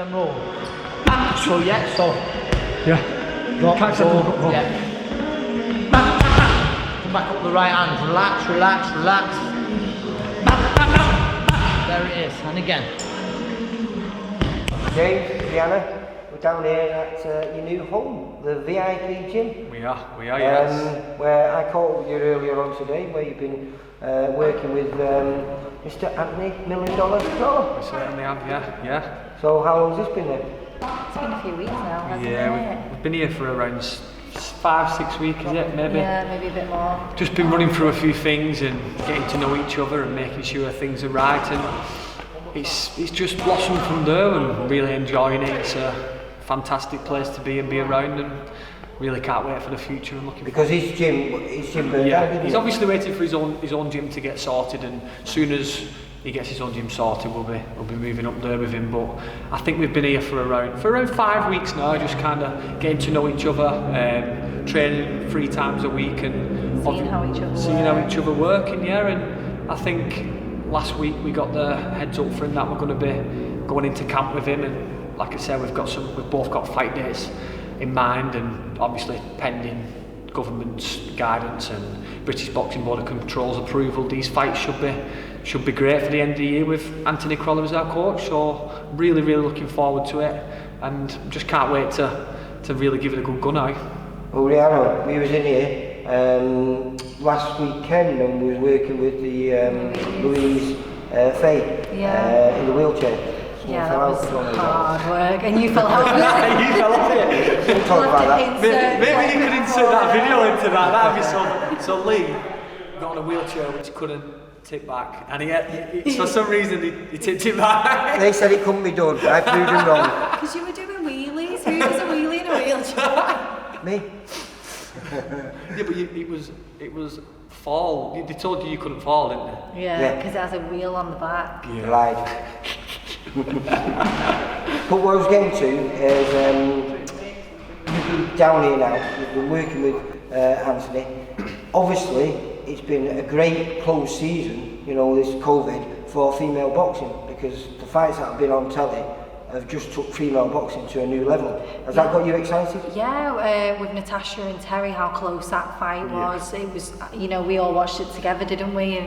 them roll. So yeah, so. Yeah. Drop, Catch go, them, go. yeah. Come back up the right hand, relax, relax, relax. There it is, and again. James, Rhiannon, we're down here at your new home, the VIP gym. We are, yes. Where I caught up with you earlier on today, where you've been working with Mr. Anthony Crolla. We certainly have, yeah. So how long has this been then? It's been a few weeks now, hasn't it? Yeah, we've been here for around 5-6 weeks, is it? Maybe. Yeah, maybe a bit more. Just been running through a few things and getting to know each other and making sure things are right, and it's just blossomed from there, and really enjoying it. It's a fantastic place to be and be around, and really can't wait for the future and looking. Because his gym burned out, didn't he's it? obviously waiting for his own gym to get sorted, and as soon as he gets his own gym sorted, we'll be moving up there with him. But I think we've been here for around 5 weeks now, just kind of getting to know each other, training 3 times a week, and seeing how each other work. And I think last week we got the heads up for him that we're going to be going into camp with him, and like I said, we've both got fight dates in mind, and obviously pending government's guidance and British Boxing Board of Control's approval, these fights should be great for the end of the year with Anthony Crolla as our coach. So really looking forward to it, and just can't wait to really give it a good go now. Well, Rhiannon, we was in here last weekend and we was working with the Louise Faye in the wheelchair. Yeah, that was hard work, and you fell off it. You fell off it. We'll talk about that. Maybe you could insert that video into that. That'd be so Lee got on a wheelchair which couldn't tip back, and he for some reason he tipped it back. They said it couldn't be done. I proved them wrong. Because you were doing wheelies. Who does a wheelie in a wheelchair? Me. Yeah, but it was fall. They told you couldn't fall, didn't they? Yeah, because it has a wheel on the back. Yeah. Lied. But what I was getting to is you've been down here now, you've been working with Anthony. Obviously, it's been a great close season, this COVID, for female boxing, because the fights that have been on telly have just took female boxing to a new level. Has that got you excited? Yeah, with Natasha and Terry, how close that fight was. It was, we all watched it together, didn't we?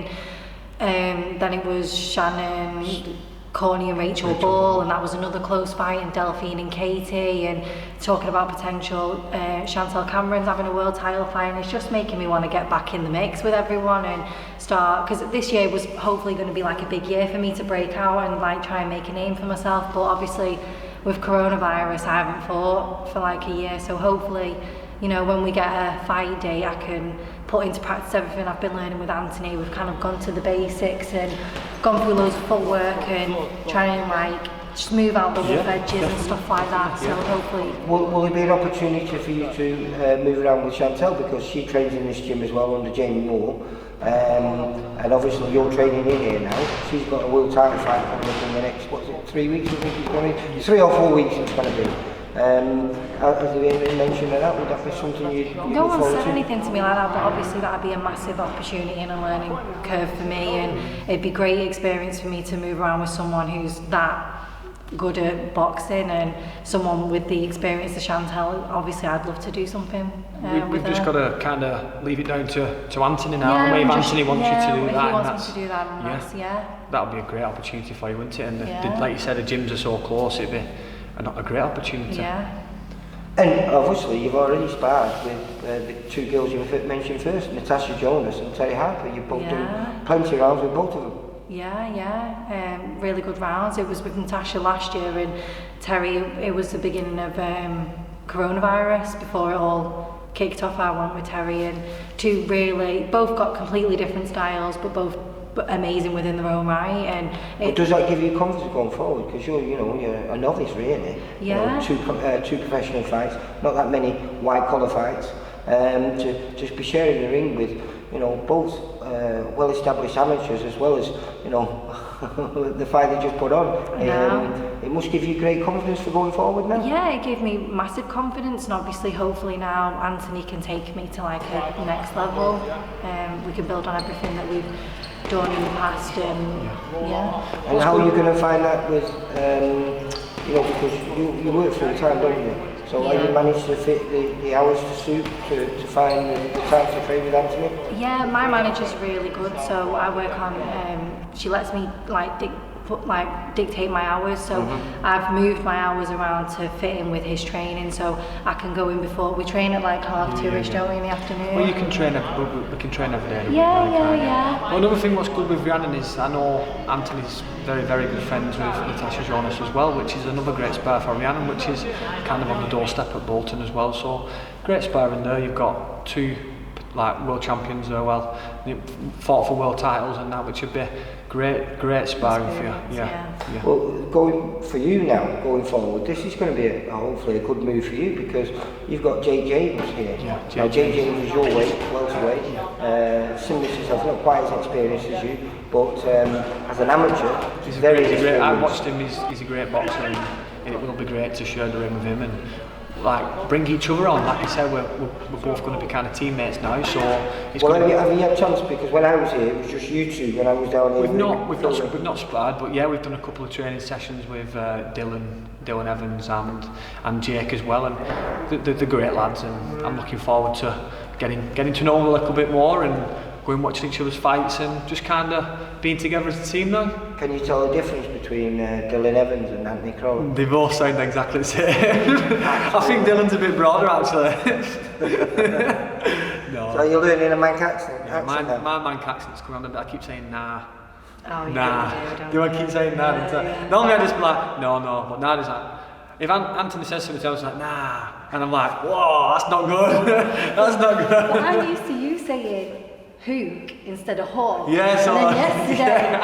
And then it was Shannon, Corny and Rachel Ball, and that was another close fight, and Delphine and Katie, and talking about potential Chantel Cameron's having a world title fight, and it's just making me want to get back in the mix with everyone and start, because this year was hopefully going to be like a big year for me to break out and like try and make a name for myself, but obviously with coronavirus I haven't fought for like a year, so hopefully when we get a fight day I can put into practice everything I've been learning with Anthony. We've kind of gone to the basics and gone through loads of footwork and trying to just move out the rough edges and stuff like that, so hopefully... Will there be an opportunity for you to move around with Chantel, because she trains in this gym as well under Jamie Moore, and obviously you're training in here now. She's got a world title fight coming up in the next, 3 weeks I think it's going to be? 3 or 4 weeks it's going to be. Has there been any mention of that? Would that be something you'd No one said to? anything to me like that, but obviously that'd be a massive opportunity and a learning curve for me, and it'd be a great experience for me to move around with someone who's that good at boxing and someone with the experience of Chantel. Obviously I'd love to do something We've just got to kind of leave it down to Anthony now, yeah, and if Anthony wants you to do if that, he wants me to do that, and that would be a great opportunity for you, wouldn't it? And like you said, the gyms are so close, it'd be a great opportunity. Yeah. And obviously you've already sparred with the 2 girls you mentioned first, Natasha Jonas and Terry Harper. You've both done plenty of rounds with both of them. Really good rounds. It was with Natasha last year, and Terry, it was the beginning of coronavirus before it all kicked off. I went with Terry, and both got completely different styles, but both amazing within their own right. And does that give you confidence going forward? Because you're a novice really. Yeah. Two professional fights, not that many white collar fights. To just be sharing the ring with both well-established amateurs as well as the fight they just put on. It must give you great confidence for going forward now. Yeah, it gave me massive confidence, and obviously hopefully now Anthony can take me to like a next level. We can build on everything that we've done in the past. And how are you going to find that with you know, because you work full time, don't you? So Yeah. have you managed to fit the hours to suit to find the time to train with Anthony? Yeah, my manager's really good, so I work on, she lets me dictate my hours, so I've moved my hours around to fit in with his training, so I can go in before, we train at like 2:30, don't we, in the afternoon? Well, you can train we can train every day. Yeah. Well, another thing what's good with Rhiannon is I know Anthony's very, very good friends with Natasha Jonas as well, which is another great spar for Rhiannon, which is kind of on the doorstep at Bolton as well. So great sparring there. You've got two like world champions there, well, fought for world titles and that, which would be great sparring for you. Yeah. Well, going forward, this is going to be hopefully a good move for you, because you've got Jake James here. Yeah, now, Jake James is your weight, welterweight, similar to yourself, not quite as experienced as you, but as an amateur, he's very great. I watched him. He's a great boxer, and it will be great to share the ring with him and like bring each other on. Like I said, we're both going to be kind of teammates now, so it's well, have you had a chance? Because when I was here, it was just you two. When I was down here, we've not sparred, but yeah, we've done a couple of training sessions with Dylan Evans and Jake as well, and they're great lads, and I'm looking forward to getting to know them a little bit more and going watching each other's fights and just kind of being together as a team now. Can you tell the difference between Dylan Evans and Anthony Crolla? They both sound exactly the same. I think Dylan's a bit broader actually. No. So you're learning a Manc accent? My Manc accent's coming on a bit. I keep saying nah. Oh, Nah. Do I keep saying nah? Normally I just be like, no, but now it's like, if Anthony says something else, like, nah, and I'm like, whoa, that's not good. That's not good. But I'm used to you saying hook instead of hawk. Yeah, so and then yesterday,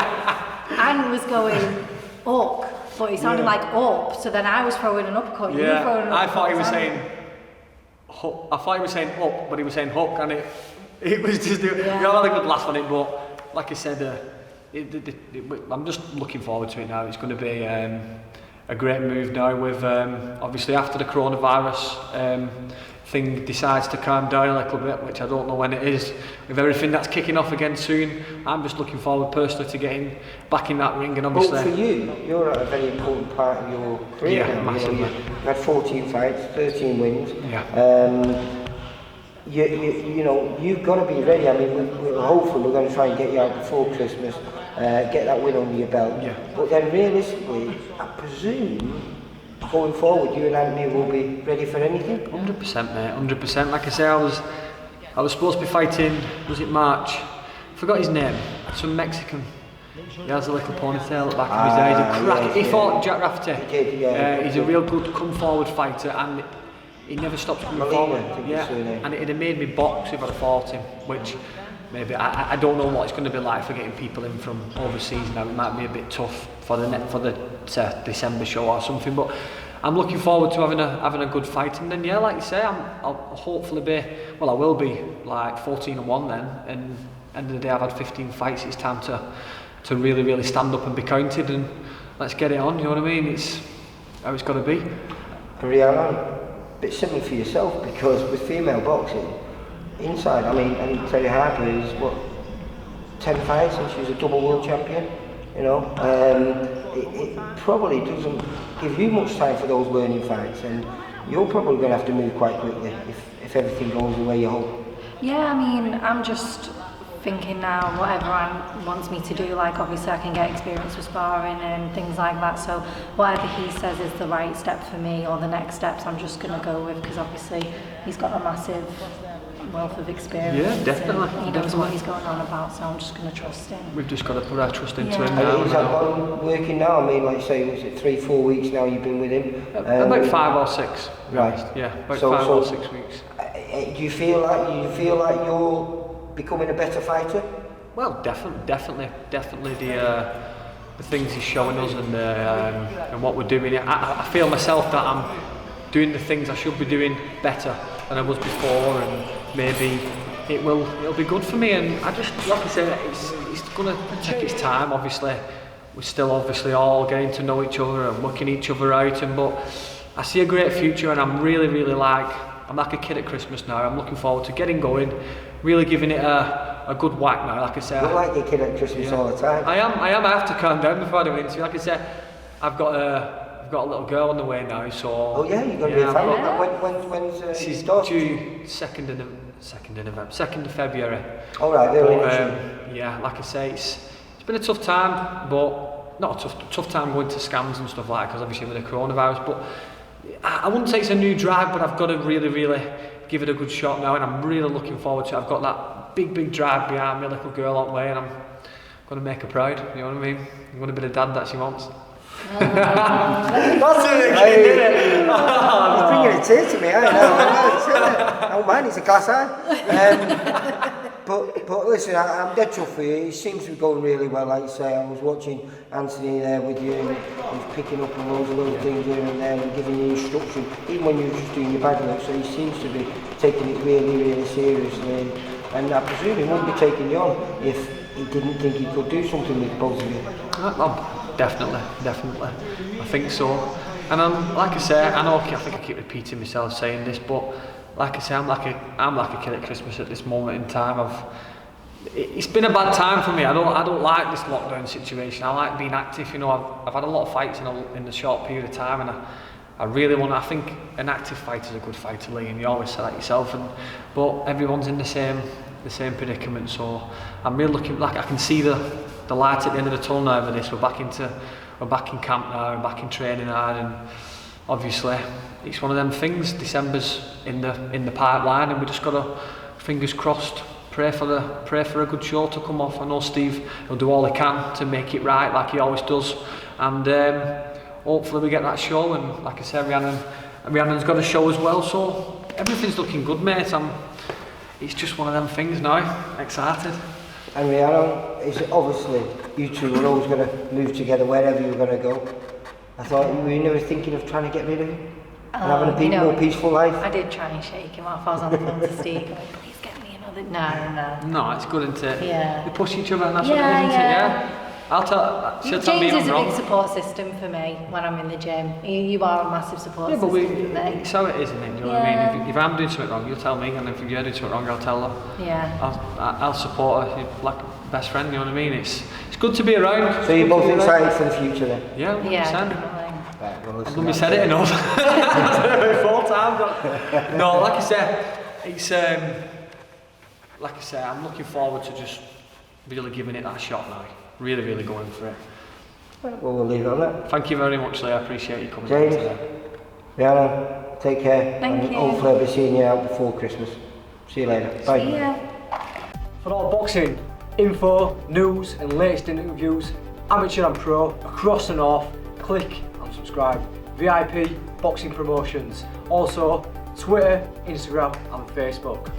Anne was going up, but it sounded like up, so then I was throwing an uppercut. You were throwing an uppercut. I thought he was saying up, but he was saying hook, and it was just, we all had a good laugh on it, but like I said, I'm just looking forward to it now. It's going to be a great move now with, obviously after the coronavirus thing decides to calm down a little bit, which I don't know when it is, with everything that's kicking off again soon. I'm just looking forward personally to getting back in that ring, and obviously... Well, for you, you're at a very important part of your career now. Massively. You've had 14 fights, 13 wins. Yeah. You know, you've got to be ready. I mean, we're hopeful we're going to try and get you out before Christmas, get that win under your belt. Yeah. But then realistically, I presume going forward, you and Anthony will be ready for anything. 100%, mate. 100%. Like I say, I was supposed to be fighting. Was it March? I forgot his name. Some Mexican. He has a little ponytail at the back of his head. He's a crack. He fought Jack Rafferty. He did, yeah. He's a real good come-forward fighter, and he never stops coming forward. Yeah, and it'd have made me box if I'd have fought him, which maybe I don't know what it's going to be like for getting people in from overseas now. It might be a bit tough for the December show or something, but I'm looking forward to having a good fight. And then yeah, like you say, I'll hopefully be, well, I will be like 14-1 then, and end of the day I've had 15 fights. It's time to really stand up and be counted, and let's get it on. You know what I mean? It's how it's got to be. Rhiannon, a bit similar for yourself, because with female boxing inside, I mean, and Terry Harper is what, 10 fights and she's a double world champion. You know, it probably doesn't give you much time for those learning fights, and you're probably going to have to move quite quickly if everything goes the way you hope. Yeah, I mean, I'm just thinking now, whatever Anne wants me to do, like obviously I can get experience with sparring and things like that, so whatever he says is the right step for me, or the next steps I'm just going to go with, because obviously he's got a massive wealth of experience. Yeah, definitely. He knows what he's going on about, so I'm just going to trust him. We've just got to put our trust into him And now. is that one working now? I mean, like say, was it 3-4 weeks now you've been with him? About 5 or 6. Right. Yeah, about So- 5 so- or 6 weeks. Do you feel like you're becoming a better fighter? Well, definitely the things he's showing us and what we're doing. I feel myself that I'm doing the things I should be doing better than I was before, and maybe it'll be good for me. And I just, like I said, it's going to take its time. Obviously, we're still all getting to know each other and working each other out. But I see a great future, and I'm really I'm like a kid at Christmas now. I'm looking forward to getting going, really giving it a good whack now. Like I say, You're like your kid at Christmas all the time. I am. I have to calm down before I do an interview. Like I said, I've got I've got a little girl on the way now, so... Oh yeah, you're going to be a family. When's she's daughter? due 2nd of February. All right, yeah, like I say, it's been a tough time, but not a tough time going to scams and stuff like that, because obviously with the coronavirus, but I wouldn't say it's a new drive, but I've got to really give it a good shot now, and I'm really looking forward to it. I've got that big drive behind me, little girl on the way, and I'm going to make her proud, you know what I mean? I'm going to be the dad that she wants. That's it. You're bringing a tear to me. I know. Oh man, it's a class eye. But listen, I'm dead tough for you. It seems to be going really well. Like you say, I was watching Anthony there with you, and he was picking up on loads of little things here and there and giving you instruction, even when you were just doing your bag work. So he seems to be taking it really seriously. And I presume he wouldn't be taking you on if he didn't think he could do something with both of you. Definitely. I think so. And like I say, I think I keep repeating myself saying this, but like I say, I'm like a kid at Christmas at this moment in time. It's been a bad time for me. I don't like this lockdown situation. I like being active. You know, I've had a lot of fights in a short period of time, and I really want to. I think an active fighter is a good fighter, Lee, and you always say that yourself. But everyone's in the same predicament. So I'm really looking. Like I can see the light at the end of the tunnel now over this. We're back in camp now, we're back in training hard, and obviously it's one of them things. December's in the pipeline, and we just got to, fingers crossed, pray for a good show to come off. I know Steve will do all he can to make it right, like he always does, and hopefully we get that show. And like I said, Rhiannon's got a show as well, so everything's looking good, mate. It's just one of them things now. Excited. And Rhiannon, is it obviously you two were always going to move together wherever you were going to go. I thought you were never thinking of trying to get rid of him and having a more peaceful life. I did try and shake him off. I was on the phone to Steve going, please get me another. No. No, it's good, isn't it? Yeah. We push each other, and that's what it is, isn't it? Yeah. I'll tell. She'll tell me James I'm is a wrong. big support system for me when I'm in the gym. You are a massive support system for me. It's how it is, isn't it? You know what I mean? If I'm doing something wrong, you'll tell me, and if you're doing something wrong, I'll tell her. Yeah. I'll support her. You're like a best friend, you know what I mean? It's good to be around. So you're both excited for the future then? Yeah, 100%. Definitely. Right, well, I've only said it enough. Full time. No, like I said, it's like I say, I'm looking forward to just really giving it that shot now. Really going for it. Well, we'll leave it on that. Thank you very much, Lee. I appreciate you coming James, down today. Rhiannon, take care. Thank and you. hopefully I'll be seeing you out before Christmas. See you later. Bye. See ya. For all boxing info, news and latest interviews, amateur and pro, across the north, click and subscribe. VIP Boxing Promotions. Also Twitter, Instagram and Facebook.